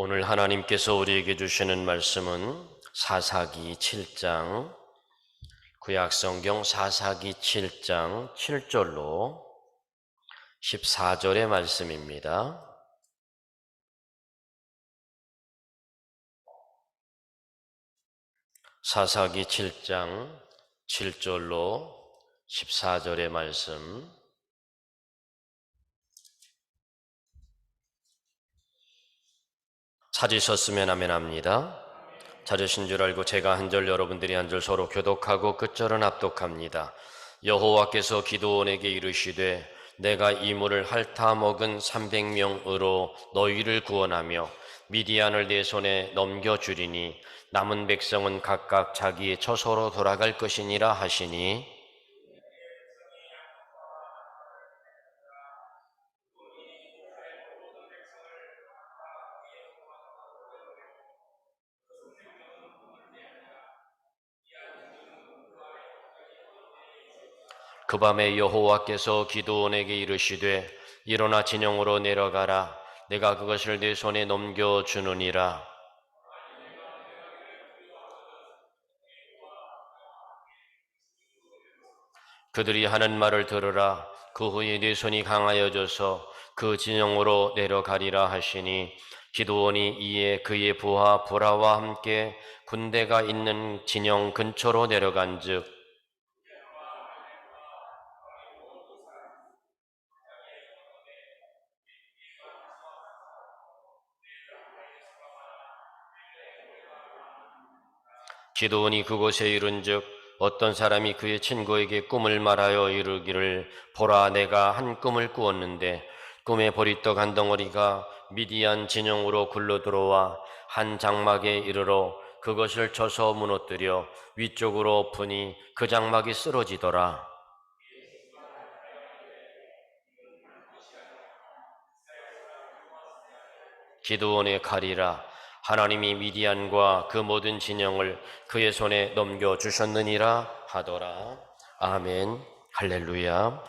오늘 하나님께서 우리에게 주시는 말씀은 사사기 7장, 구약성경 사사기 7장 7절로 14절의 말씀입니다. 사사기 7장 7절로 14절의 말씀, 찾으셨으면 아멘합니다. 찾으신 줄 알고 제가 한 절 여러분들이 한 절 서로 교독하고 끝절은 합독합니다. 여호와께서 기드온에게 이르시되 내가 이 물을 핥아 먹은 300명으로 너희를 구원하며 미디안을 내 손에 넘겨주리니 남은 백성은 각각 자기의 처소로 돌아갈 것이니라 하시니, 그 밤에 여호와께서 기드온에게 이르시되 일어나 진영으로 내려가라. 내가 그것을 네 손에 넘겨주느니라. 그들이 하는 말을 들으라. 그 후에 네 손이 강하여져서 그 진영으로 내려가리라 하시니, 기드온이 이에 그의 부하 브라와 함께 군대가 있는 진영 근처로 내려간즉 기드온이 그곳에 이른즉 어떤 사람이 그의 친구에게 꿈을 말하여 이르기를, 보라, 내가 한 꿈을 꾸었는데 꿈에 보리떡 한 덩어리가 미디안 진영으로 굴러 들어와 한 장막에 이르러 그것을 쳐서 무너뜨려 위쪽으로 엎으니 그 장막이 쓰러지더라. 기드온의 칼이라. 하나님이 미디안과 그 모든 진영을 그의 손에 넘겨주셨느니라 하더라. 아멘. 할렐루야.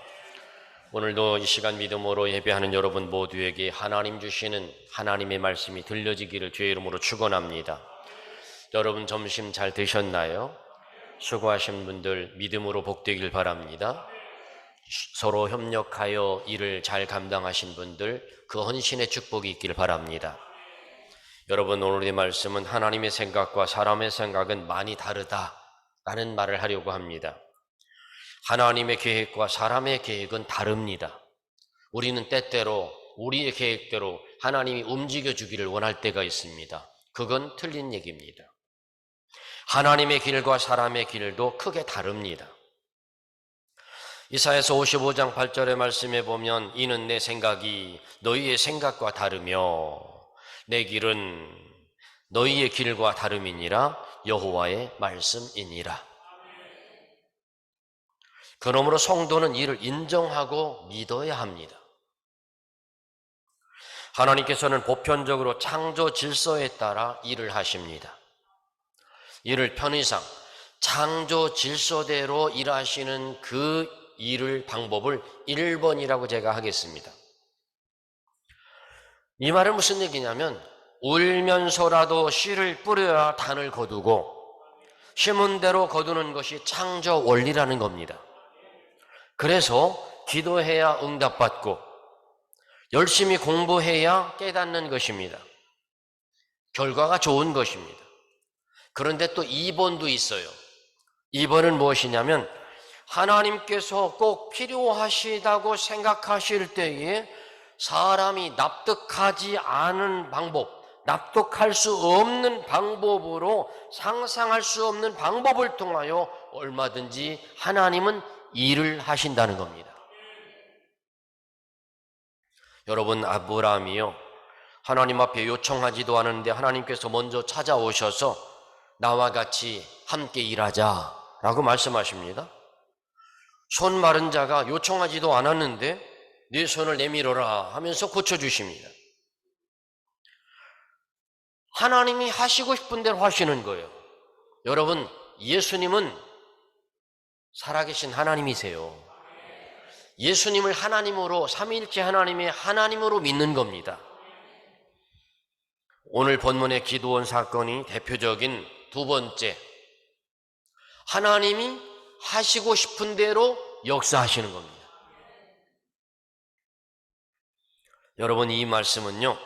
오늘도 이 시간 믿음으로 예배하는 여러분 모두에게 하나님 주시는 하나님의 말씀이 들려지기를 주의 이름으로 축원합니다. 여러분 점심 잘 드셨나요? 수고하신 분들 믿음으로 복되길 바랍니다. 서로 협력하여 일을 잘 감당하신 분들 그 헌신의 축복이 있길 바랍니다. 여러분, 오늘의 말씀은 하나님의 생각과 사람의 생각은 많이 다르다라는 말을 하려고 합니다. 하나님의 계획과 사람의 계획은 다릅니다. 우리는 때때로 우리의 계획대로 하나님이 움직여주기를 원할 때가 있습니다. 그건 틀린 얘기입니다. 하나님의 길과 사람의 길도 크게 다릅니다. 이사야서 55장 8절의 말씀에 보면, 이는 내 생각이 너희의 생각과 다르며 내 길은 너희의 길과 다름이니라. 여호와의 말씀이니라. 그러므로 성도는 이를 인정하고 믿어야 합니다. 하나님께서는 보편적으로 창조 질서에 따라 일을 하십니다. 이를 편의상 창조 질서대로 일하시는 그 일을 방법을 1번이라고 제가 하겠습니다. 이 말은 무슨 얘기냐면, 울면서라도 씨를 뿌려야 단을 거두고 심은 대로 거두는 것이 창조 원리라는 겁니다. 그래서 기도해야 응답받고 열심히 공부해야 깨닫는 것입니다. 결과가 좋은 것입니다. 그런데 또 2번도 있어요. 2번은 무엇이냐면, 하나님께서 꼭 필요하시다고 생각하실 때에 사람이 납득하지 않은 방법, 납득할 수 없는 방법으로, 상상할 수 없는 방법을 통하여 얼마든지 하나님은 일을 하신다는 겁니다. 여러분, 아브라함이요, 하나님 앞에 요청하지도 않았는데 하나님께서 먼저 찾아오셔서 나와 같이 함께 일하자라고 말씀하십니다. 손 마른 자가 요청하지도 않았는데 네 손을 내밀어라 하면서 고쳐주십니다. 하나님이 하시고 싶은 대로 하시는 거예요. 여러분, 예수님은 살아계신 하나님이세요. 예수님을 하나님으로, 삼위일체 하나님의 하나님으로 믿는 겁니다. 오늘 본문의 기드온 사건이 대표적인 두 번째, 하나님이 하시고 싶은 대로 역사하시는 겁니다. 여러분, 이 말씀은요,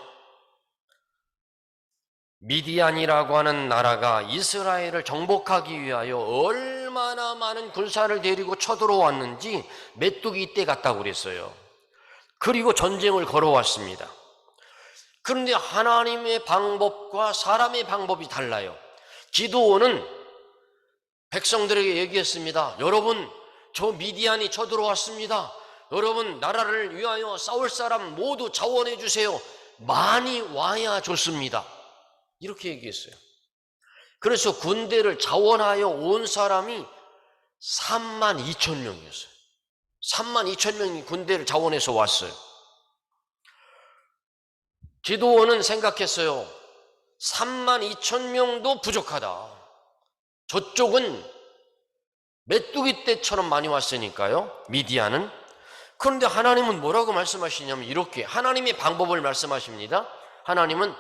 미디안이라고 하는 나라가 이스라엘을 정복하기 위하여 얼마나 많은 군사를 데리고 쳐들어왔는지 메뚜기 떼 같다고 그랬어요. 그리고 전쟁을 걸어왔습니다. 그런데 하나님의 방법과 사람의 방법이 달라요. 기드온은 백성들에게 얘기했습니다. 여러분, 저 미디안이 쳐들어왔습니다. 여러분, 나라를 위하여 싸울 사람 모두 자원해 주세요. 많이 와야 좋습니다. 이렇게 얘기했어요. 그래서 군대를 자원하여 온 사람이 32,000명이었어요. 32,000명이 군대를 자원해서 왔어요. 기드온은 생각했어요. 32,000명도 부족하다. 저쪽은 메뚜기 떼처럼 많이 왔으니까요, 미디안은. 그런데 하나님은 뭐라고 말씀하시냐면 이렇게 하나님의 방법을 말씀하십니다. 하나님은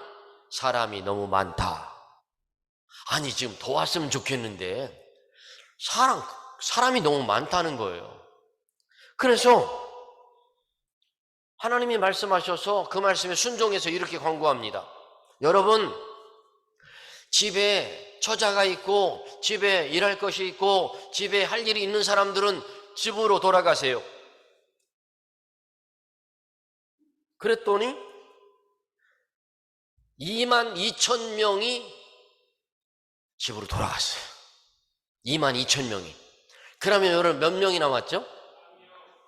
사람이 너무 많다. 아니, 지금 더 왔으면 좋겠는데 사람이 너무 많다는 거예요. 그래서 하나님이 말씀하셔서 그 말씀에 순종해서 이렇게 권고합니다. 여러분, 집에 처자가 있고 집에 일할 것이 있고 집에 할 일이 있는 사람들은 집으로 돌아가세요. 그랬더니 22,000명이 집으로 돌아갔어요. 22,000명이. 그러면 여러분 몇 명이 남았죠?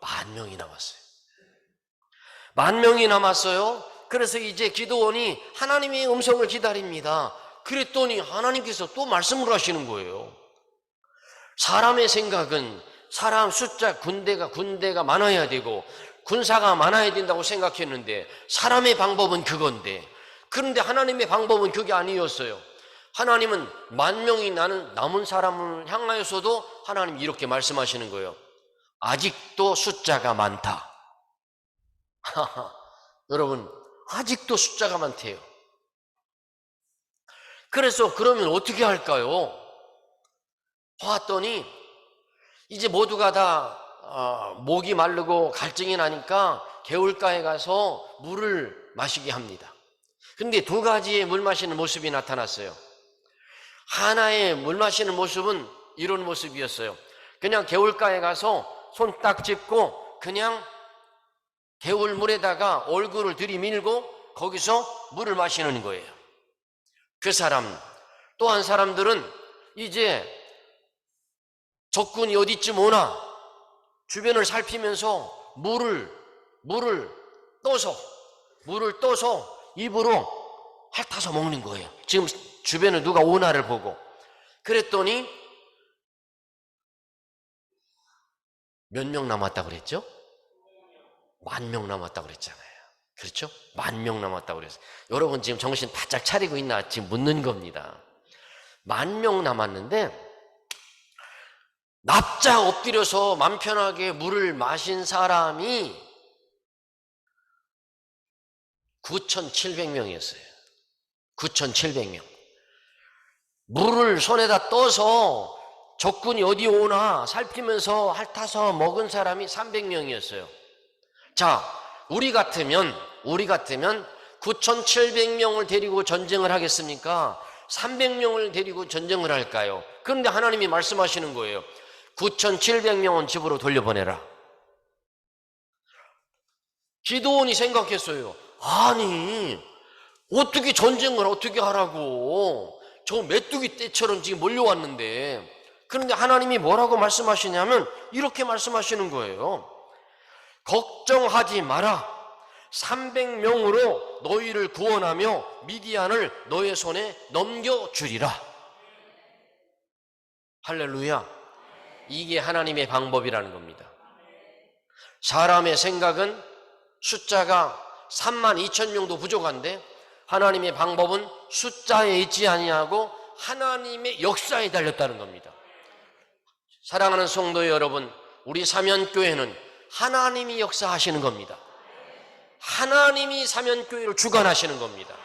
10,000명이 남았어요. 10,000명이 남았어요. 그래서 이제 기드온이 하나님의 음성을 기다립니다. 그랬더니 하나님께서 또 말씀을 하시는 거예요. 사람의 생각은 사람 숫자, 군대가 많아야 되고 군사가 많아야 된다고 생각했는데 사람의 방법은 그건데, 그런데 하나님의 방법은 그게 아니었어요. 하나님은 10,000명이 남은 사람을 향하여서도 하나님이 이렇게 말씀하시는 거예요. 아직도 숫자가 많다. 여러분, 아직도 숫자가 많대요. 그래서 그러면 어떻게 할까요? 봤더니 이제 모두가 다 목이 마르고 갈증이 나니까 개울가에 가서 물을 마시게 합니다. 근데 두 가지의 물 마시는 모습이 나타났어요. 하나의 물 마시는 모습은 이런 모습이었어요. 그냥 개울가에 가서 손 딱 짚고 그냥 개울물에다가 얼굴을 들이밀고 거기서 물을 마시는 거예요. 그 사람, 또 한 사람들은 이제 적군이 어디쯤 오나 주변을 살피면서 물을 떠서 입으로 핥아서 먹는 거예요. 지금 주변에 누가 오나를 보고. 그랬더니 몇 명 남았다고 그랬죠? 10,000명 남았다고 그랬잖아요. 그렇죠? 10,000명 남았다고 그랬어요. 여러분 지금 정신 바짝 차리고 있나 지금 묻는 겁니다. 10,000명 남았는데 납작 엎드려서 맘 편하게 물을 마신 사람이 9,700명이었어요. 9,700명. 물을 손에다 떠서 적군이 어디 오나 살피면서 핥아서 먹은 사람이 300명이었어요. 자, 우리 같으면 9,700명을 데리고 전쟁을 하겠습니까? 300명을 데리고 전쟁을 할까요? 그런데 하나님이 말씀하시는 거예요. 9,700명은 집으로 돌려보내라. 기드온이 생각했어요. 아니, 어떻게 전쟁을 어떻게 하라고. 저 메뚜기 떼처럼 지금 몰려왔는데. 그런데 하나님이 뭐라고 말씀하시냐면 이렇게 말씀하시는 거예요. 걱정하지 마라. 300명으로 너희를 구원하며 미디안을 너의 손에 넘겨주리라. 할렐루야. 이게 하나님의 방법이라는 겁니다. 사람의 생각은 숫자가 32,000명도 부족한데 하나님의 방법은 숫자에 있지 아니하고 하나님의 역사에 달렸다는 겁니다. 사랑하는 성도 여러분, 우리 사면교회는 하나님이 역사하시는 겁니다. 하나님이 사면교회를 주관하시는 겁니다.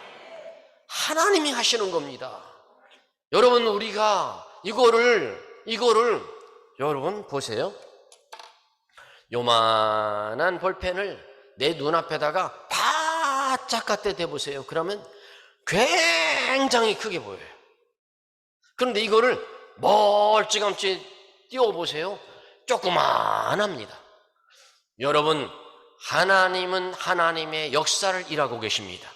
하나님이 하시는 겁니다. 여러분, 우리가 이거를 여러분 보세요. 요만한 볼펜을 내 눈앞에다가 바짝 갖다 대보세요. 그러면 굉장히 크게 보여요. 그런데 이거를 멀찌감치 띄워보세요. 조그만합니다. 여러분, 하나님은 하나님의 역사를 일하고 계십니다.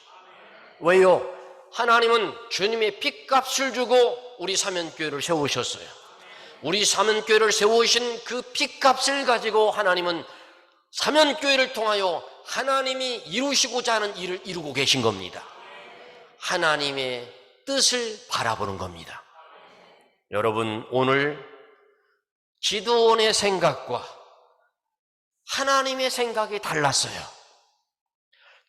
왜요? 하나님은 주님의 핏값을 주고 우리 사면교회를 세우셨어요. 우리 사면교회를 세우신 그 핏값을 가지고 하나님은 사면교회를 통하여 하나님이 이루시고자 하는 일을 이루고 계신 겁니다. 하나님의 뜻을 바라보는 겁니다. 여러분, 오늘 기드온의 생각과 하나님의 생각이 달랐어요.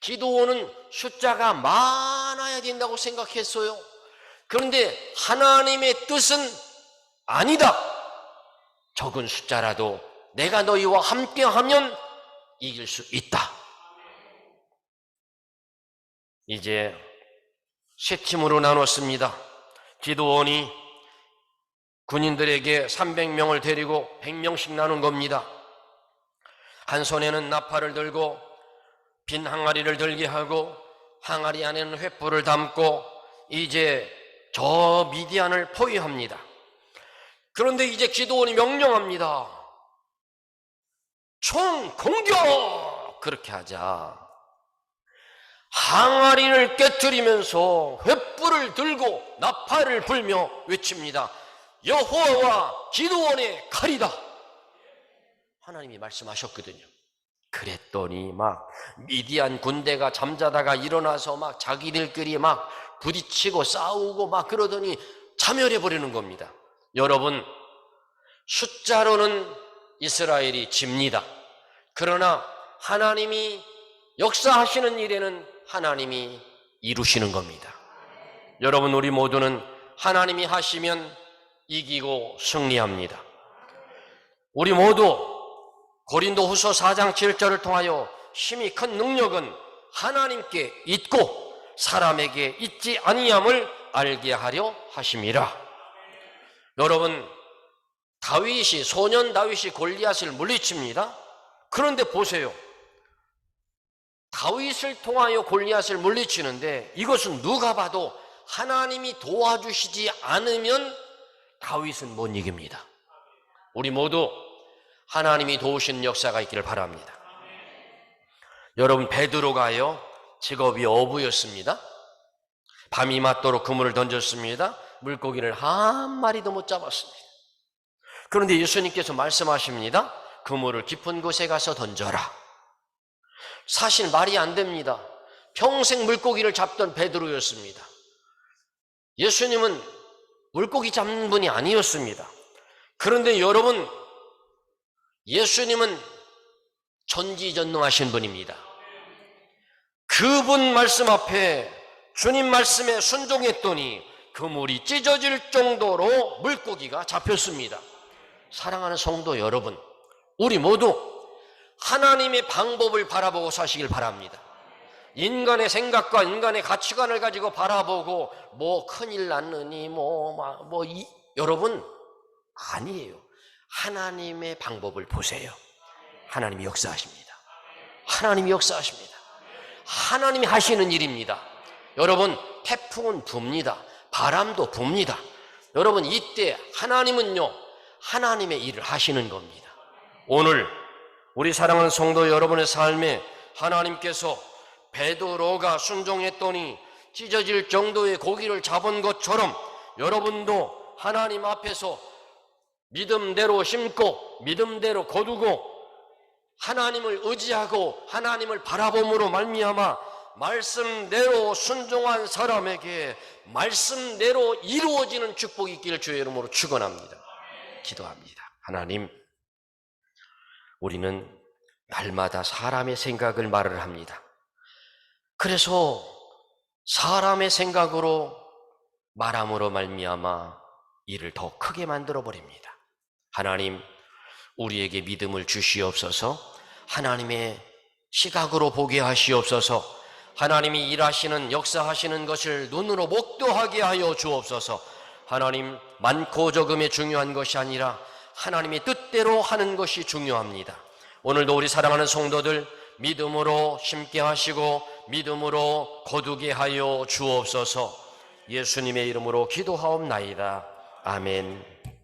기드온은 숫자가 많아야 된다고 생각했어요. 그런데 하나님의 뜻은 아니다. 적은 숫자라도 내가 너희와 함께하면 이길 수 있다. 이제 세 팀으로 나눴습니다. 기드온이 군인들에게 300명을 데리고 100명씩 나눈 겁니다. 한 손에는 나팔을 들고 빈 항아리를 들게 하고 항아리 안에는 횃불을 담고 이제 저 미디안을 포위합니다. 그런데 이제 기드온이 명령합니다. 총 공격! 그렇게 하자. 항아리를 깨트리면서 횃불을 들고 나팔을 불며 외칩니다. 여호와와 기드온의 칼이다. 하나님이 말씀하셨거든요. 그랬더니 막 미디안 군대가 잠자다가 일어나서 막 자기들끼리 막 부딪히고 싸우고 막 그러더니 자멸해 버리는 겁니다. 여러분, 숫자로는 이스라엘이 집니다. 그러나 하나님이 역사하시는 일에는 하나님이 이루시는 겁니다. 여러분, 우리 모두는 하나님이 하시면 이기고 승리합니다. 우리 모두 고린도후서 4장 7절을 통하여 힘이 큰 능력은 하나님께 있고 사람에게 있지 아니함을 알게 하려 하심이라. 여러분, 소년 다윗이 골리앗을 물리칩니다. 그런데 보세요. 다윗을 통하여 골리앗을 물리치는데 이것은 누가 봐도 하나님이 도와주시지 않으면 다윗은 못 이깁니다. 우리 모두 하나님이 도우시는 역사가 있기를 바랍니다. 여러분, 베드로가요, 직업이 어부였습니다. 밤이 맞도록 그물을 던졌습니다. 물고기를 한 마리도 못 잡았습니다. 그런데 예수님께서 말씀하십니다. 그물을 깊은 곳에 가서 던져라. 사실 말이 안 됩니다. 평생 물고기를 잡던 베드로였습니다. 예수님은 물고기 잡는 분이 아니었습니다. 그런데 여러분, 예수님은 전지전능하신 분입니다. 그분 말씀 앞에 주님 말씀에 순종했더니 그물이 찢어질 정도로 물고기가 잡혔습니다. 사랑하는 성도 여러분, 우리 모두 하나님의 방법을 바라보고 사시길 바랍니다. 인간의 생각과 인간의 가치관을 가지고 바라보고 뭐 큰일 났느니 여러분, 아니에요. 하나님의 방법을 보세요. 하나님이 역사하십니다. 하나님이 역사하십니다. 하나님이 하시는 일입니다. 여러분, 태풍은 붑니다. 바람도 붑니다. 여러분, 이때 하나님은요, 하나님의 일을 하시는 겁니다. 오늘 우리 사랑하는 성도 여러분의 삶에 하나님께서 베드로가 순종했더니 찢어질 정도의 고기를 잡은 것처럼 여러분도 하나님 앞에서 믿음대로 심고 믿음대로 거두고 하나님을 의지하고 하나님을 바라봄으로 말미암아 말씀대로 순종한 사람에게 말씀대로 이루어지는 축복이 있기를 주의 이름으로 축원합니다. 기도합니다. 하나님, 우리는 날마다 사람의 생각을 말을 합니다. 그래서 사람의 생각으로 말함으로 말미암아 일을 더 크게 만들어 버립니다. 하나님, 우리에게 믿음을 주시옵소서. 하나님의 시각으로 보게 하시옵소서. 하나님이 일하시는 역사하시는 것을 눈으로 목도하게 하여 주옵소서. 하나님, 많고 적음이 중요한 것이 아니라 하나님의 뜻대로 하는 것이 중요합니다. 오늘도 우리 사랑하는 성도들 믿음으로 심게 하시고 믿음으로 거두게 하여 주옵소서. 예수님의 이름으로 기도하옵나이다. 아멘.